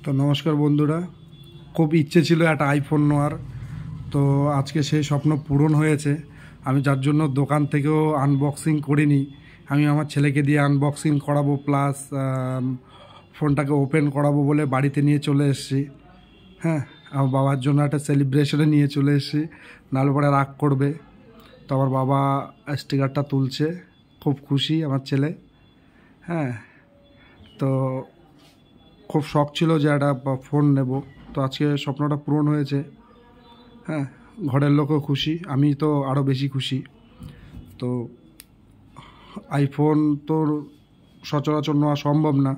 তো নমস্কার বন্ধুরা, খুব ইচ্ছে ছিল একটা আইফোন নেওয়ার। তো আজকে সেই স্বপ্ন পূরণ হয়েছে। আমি যার জন্য দোকান থেকেও আনবক্সিং করিনি, আমি আমার ছেলেকে দিয়ে আনবক্সিং করাবো, প্লাস ফোনটাকে ওপেন করাবো বলে বাড়িতে নিয়ে চলে এসেছি। হ্যাঁ, আমার বাবার জন্য একটা সেলিব্রেশনে নিয়ে চলে এসেছি, নাহলে পরে রাগ করবে। তো আমার বাবা স্টিকারটা তুলছে, খুব খুশি আমার ছেলে। হ্যাঁ, তো খুব শখ ছিল যে একটা ফোন নেব। তো আজকে স্বপ্নটা পূরণ হয়েছে। হ্যাঁ, ঘরের লোকও খুশি, আমি তো আরও বেশি খুশি। তো আইফোন তো সচরাচর নেওয়া সম্ভব না,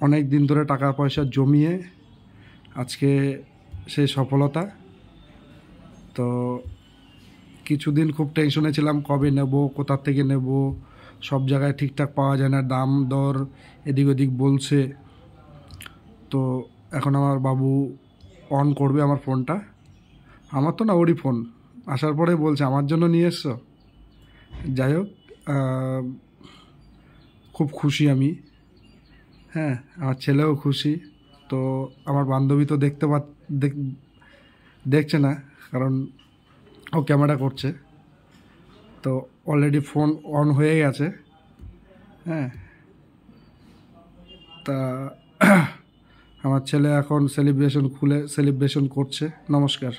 অনেক দিন ধরে টাকা পয়সা জমিয়ে আজকে সেই সফলতা। তো কিছুদিন খুব টেনশনে ছিলাম, কবে নেব, কোথা থেকে নেব, সব জায়গায় ঠিকঠাক পাওয়া যায় না, দাম দর এদিক ওদিক বলছে। তো এখন আমার বাবু অন করবে আমার ফোনটা, আমার তো না, ওরই ফোন। আসার পরে বলছে আমার জন্য নিয়ে এসছো। যাই হোক, খুব খুশি আমি। হ্যাঁ, আমার ছেলেও খুশি। তো আমার বান্ধবী তো দেখছে না, কারণ ও ক্যামেরা করছে। তো অলরেডি ফোন অন হয়ে গেছে। হ্যাঁ, তা আমার ছেলে এখন সেলিব্রেশন করছে। নমস্কার।